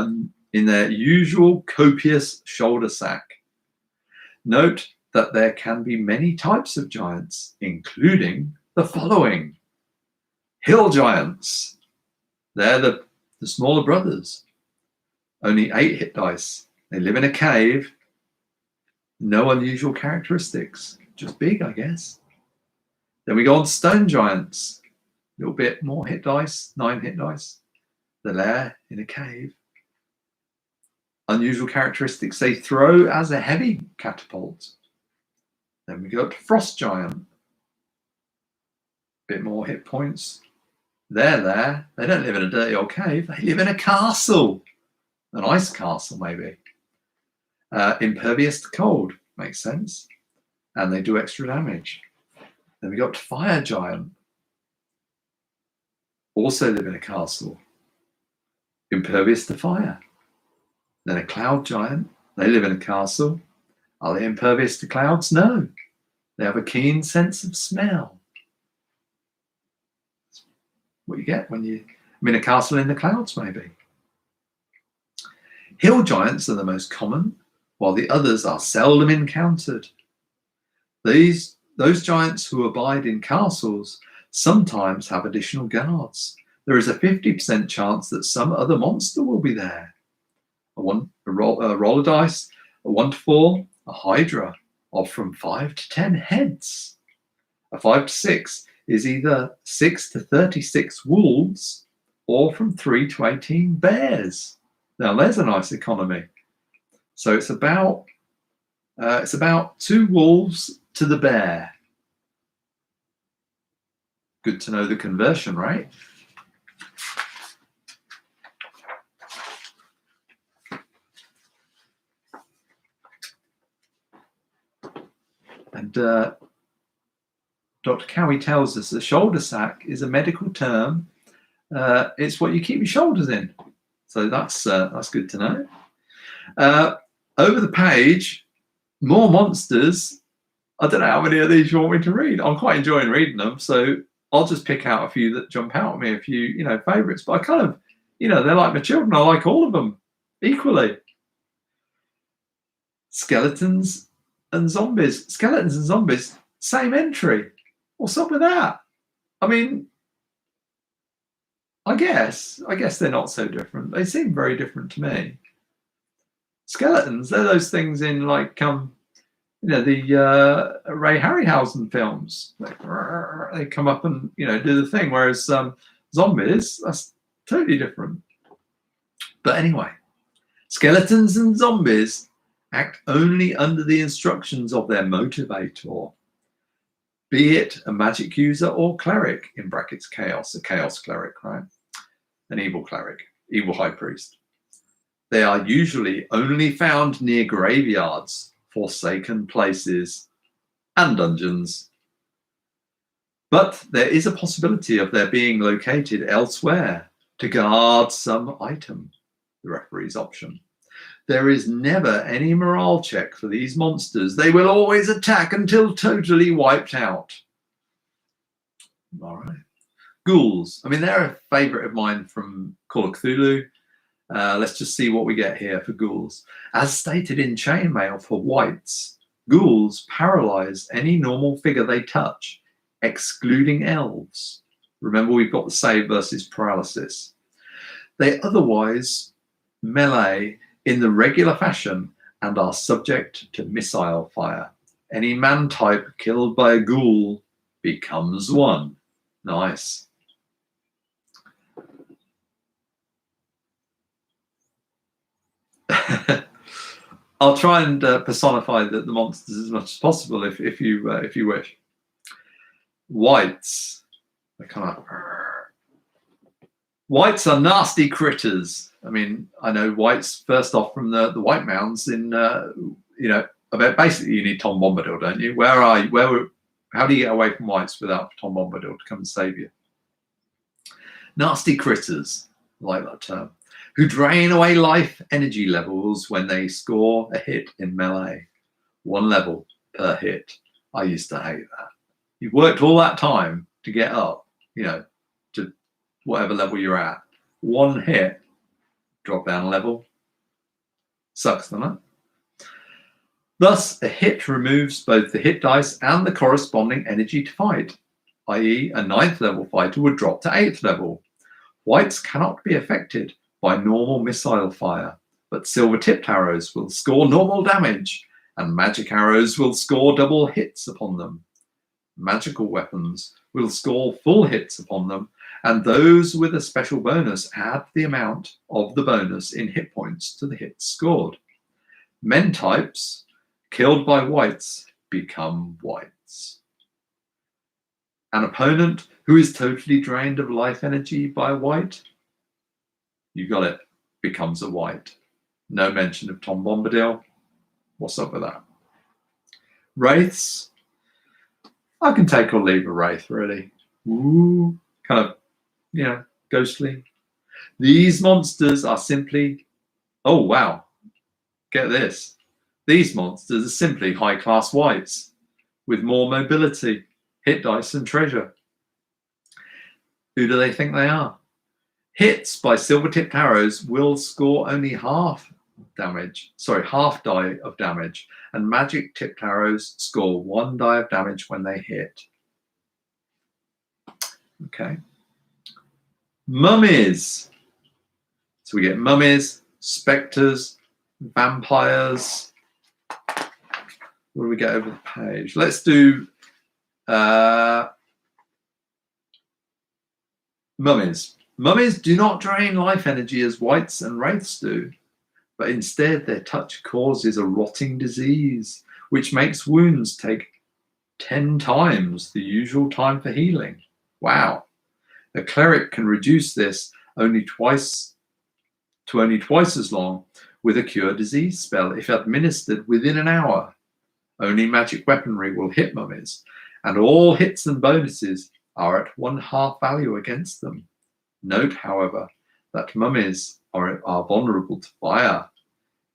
usual copious shoulder sack. Note that there can be many types of giants, including the following. Hill giants. They're the smaller brothers. Only 8 hit dice. They live in a cave. No unusual characteristics. Just big, I guess. Then we go on to stone giants. A little bit more hit dice. 9 hit dice. They're there in a cave. Unusual characteristics. They throw as a heavy catapult. Then we go up to frost giant. Bit more hit points. They're there. They don't live in a dirty old cave. They live in a castle. An ice castle, maybe. Impervious to cold. Makes sense. And they do extra damage. Then we got fire giant. also live in a castle, impervious to fire. Then a cloud giant, they live in a castle. Are they impervious to clouds? No. They have a keen sense of smell. That's what you get when you're in a castle in the clouds, maybe. Hill giants are the most common, while the others are seldom encountered. Those giants who abide in castles sometimes have additional guards. There is a 50% chance that some other monster will be there. A roller dice, a 1 to 4, a hydra of from 5 to 10 heads. A 5 to 6 is either 6 to 36 wolves or from 3 to 18 bears. Now there's a nice economy. So it's about 2 wolves to the bear. Good to know the conversion rate. And Dr. Cowie tells us the shoulder sack is a medical term. It's what you keep your shoulders in. So that's good to know. Over the page, more monsters. I don't know how many of these you want me to read. I'm quite enjoying reading them, so I'll just pick out a few that jump out at me, a few, favourites. But I kind of, they're like my children. I like all of them equally. Skeletons and zombies. Skeletons and zombies, same entry. What's up with that? I mean, I guess they're not so different. They seem very different to me. Skeletons, they're those things in like the Ray Harryhausen films. They come up and do the thing, whereas zombies, that's totally different. But anyway, skeletons and zombies act only under the instructions of their motivator, be it a magic user or cleric, in brackets chaos, a chaos cleric, right? An evil cleric, evil high priest. They are usually only found near graveyards, forsaken places, and dungeons. But there is a possibility of their being located elsewhere to guard some item, the referee's option. There is never any morale check for these monsters. They will always attack until totally wiped out. All right. Ghouls. I mean, they're a favourite of mine from Call of Cthulhu. Let's just see what we get here for ghouls. As stated in chainmail for whites, ghouls paralyze any normal figure they touch, excluding elves. Remember, we've got the save versus paralysis. They otherwise melee in the regular fashion and are subject to missile fire. Any man type killed by a ghoul becomes one. Nice. I'll try and personify the monsters as much as possible if you wish. Whites. Whites are nasty critters. I mean, I know whites first off from the White Mounds in about basically you need Tom Bombadil, don't you? Where are you? How do you get away from whites without Tom Bombadil to come and save you? Nasty critters, I like that term, who drain away life energy levels when they score a hit in melee. 1 level per hit. I used to hate that. You've worked all that time to get up, to whatever level you're at. 1 hit, drop down a level. Sucks, doesn't it? Thus, a hit removes both the hit dice and the corresponding energy to fight, i.e. a 9th level fighter would drop to 8th level. Whites cannot be affected by normal missile fire, but silver-tipped arrows will score normal damage, and magic arrows will score double hits upon them. Magical weapons will score full hits upon them, and those with a special bonus add the amount of the bonus in hit points to the hits scored. Men types killed by whites become whites. An opponent who is totally drained of life energy by white, you got it, becomes a white. No mention of Tom Bombadil. What's up with that? Wraiths. I can take or leave a wraith, really. Ooh, kind of, ghostly. These monsters are simply, oh wow, get this. These monsters are simply high-class whites with more mobility, hit dice, and treasure. Who do they think they are? Hits by silver-tipped arrows will score only half die of damage, and magic-tipped arrows score 1 die of damage when they hit. Okay. Mummies. So we get mummies, spectres, vampires. What do we get over the page? Let's do mummies. Mummies do not drain life energy as wights and wraiths do, but instead their touch causes a rotting disease, which makes wounds take 10 times the usual time for healing. Wow. A cleric can reduce this to only twice as long with a cure disease spell if administered within an hour. Only magic weaponry will hit mummies, and all hits and bonuses are at 1/2 value against them. Note, however, that mummies are vulnerable to fire,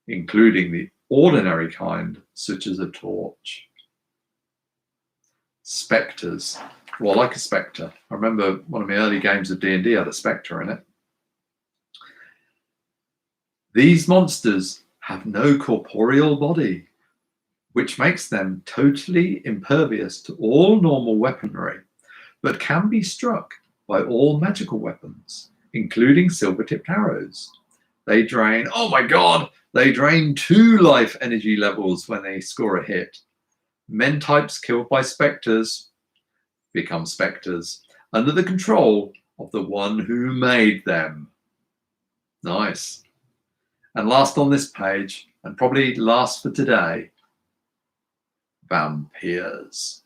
including the ordinary kind, such as a torch. Spectres. Well, like a spectre. I remember one of my early games of D&D had a spectre in it. These monsters have no corporeal body, which makes them totally impervious to all normal weaponry, but can be struck by all magical weapons, including silver-tipped arrows. They drain, oh my god, they drain 2 life energy levels when they score a hit. Men types killed by spectres become spectres under the control of the one who made them. Nice. And last on this page, and probably last for today, vampires.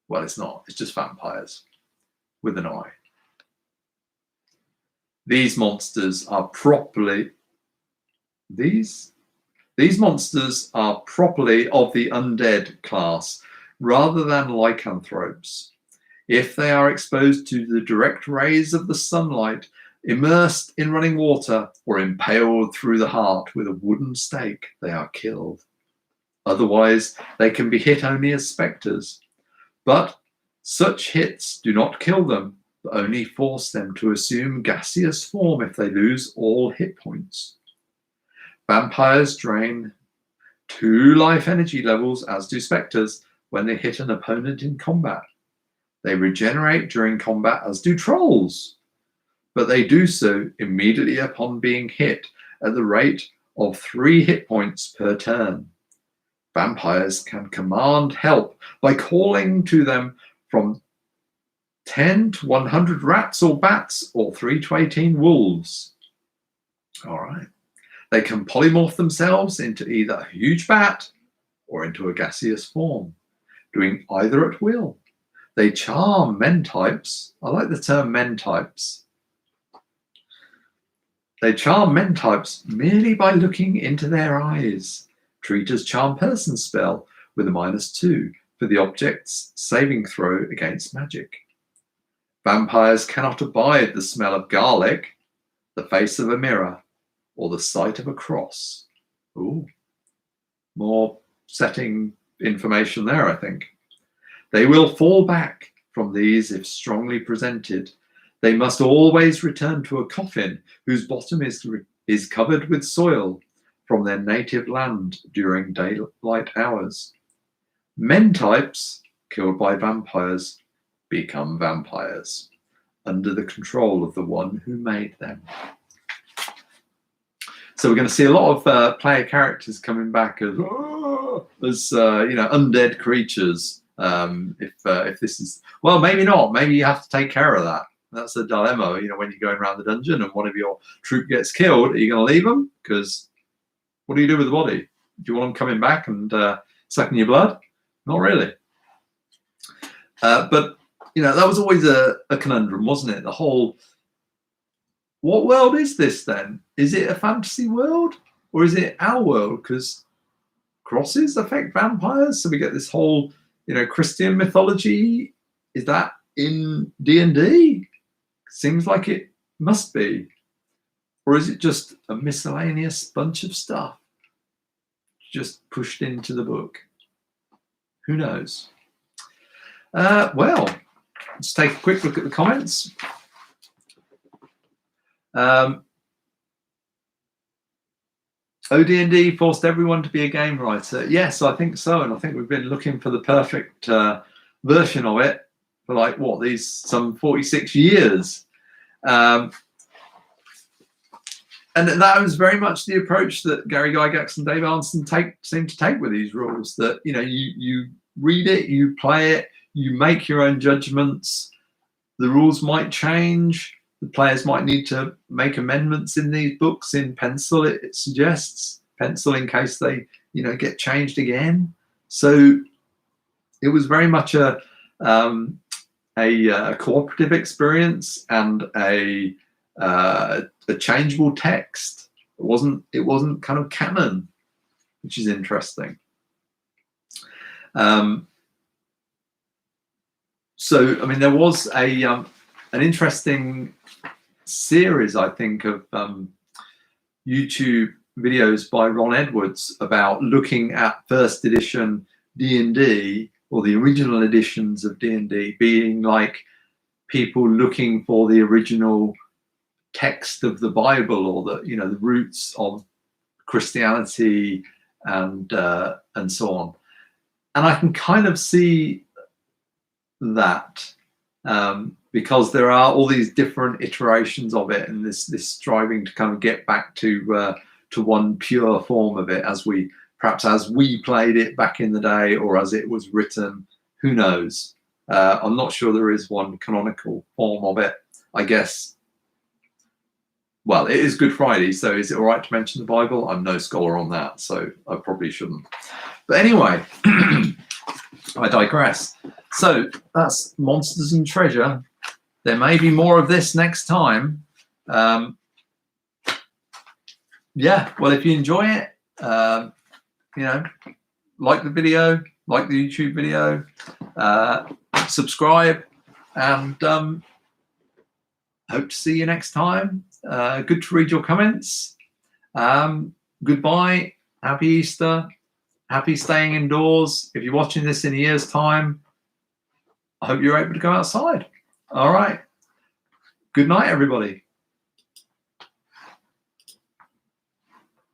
Well, it's not. It's just vampires with an eye. These monsters are properly of the undead class rather than lycanthropes. If they are exposed to the direct rays of the sunlight, immersed in running water, or impaled through the heart with a wooden stake, they are killed. Otherwise, they can be hit only as spectres. But such hits do not kill them, but only force them to assume gaseous form if they lose all hit points. Vampires drain 2 life energy levels, as do spectres, when they hit an opponent in combat. They regenerate during combat, as do trolls, but they do so immediately upon being hit at the rate of 3 hit points per turn. Vampires can command help by calling to them from 10 to 100 rats or bats, or 3 to 18 wolves. All right. They can polymorph themselves into either a huge bat or into a gaseous form, doing either at will. They charm men types. I like the term men types. They charm men types merely by looking into their eyes. Treat as charm person spell with a -2 for the object's saving throw against magic. Vampires cannot abide the smell of garlic, the face of a mirror, or the sight of a cross. Ooh, more setting information there, I think. They will fall back from these if strongly presented. They must always return to a coffin whose bottom is covered with soil from their native land during daylight hours. Men types killed by vampires become vampires under the control of the one who made them. So we're going to see a lot of player characters coming back as undead creatures. If this is, well, maybe not. Maybe you have to take care of that. That's a dilemma. When you're going around the dungeon and one of your troop gets killed, are you going to leave them? Because what do you do with the body? Do you want them coming back and sucking your blood? Not really. But that was always a conundrum, wasn't it? The whole, what world is this then? Is it a fantasy world or is it our world? Because crosses affect vampires, so we get this whole Christian mythology. Is that in D&D? Seems like it must be. Or is it just a miscellaneous bunch of stuff just pushed into the book? Who knows? Well, let's take a quick look at the comments. OD&D forced everyone to be a game writer. Yes, I think so. And I think we've been looking for the perfect version of it for like, what, some 46 years. And that was very much the approach that Gary Gygax and Dave Arneson seem to take with these rules, that, you know, you read it, you play it, you make your own judgments. The rules might change. The players might need to make amendments in these books in pencil. It suggests pencil in case they, you know, get changed again. So it was very much a cooperative experience and a changeable text. It wasn't kind of canon, which is interesting. So I mean, there was an interesting series, I think, of YouTube videos by Ron Edwards about looking at first edition D&D, or the original editions of D&D, being like people looking for the original text of the Bible, or the, you know, the roots of Christianity and so on. And I can kind of see that because there are all these different iterations of it, and this striving to kind of get back to one pure form of it, as we played it back in the day, or as it was written. Who knows? I'm not sure there is one canonical form of it, I guess. Well, it is Good Friday, so is it all right to mention the Bible? I'm no scholar on that, so I probably shouldn't. But anyway, I digress. So that's Monsters and Treasure. There may be more of this next time. Yeah, well, if you enjoy it, you know, like the video, like the YouTube video, subscribe, and hope to see you next time. Good to read your comments. Goodbye. Happy Easter. Happy staying indoors. If you're watching this in a year's time, I hope you're able to go outside. All right. Good night, everybody.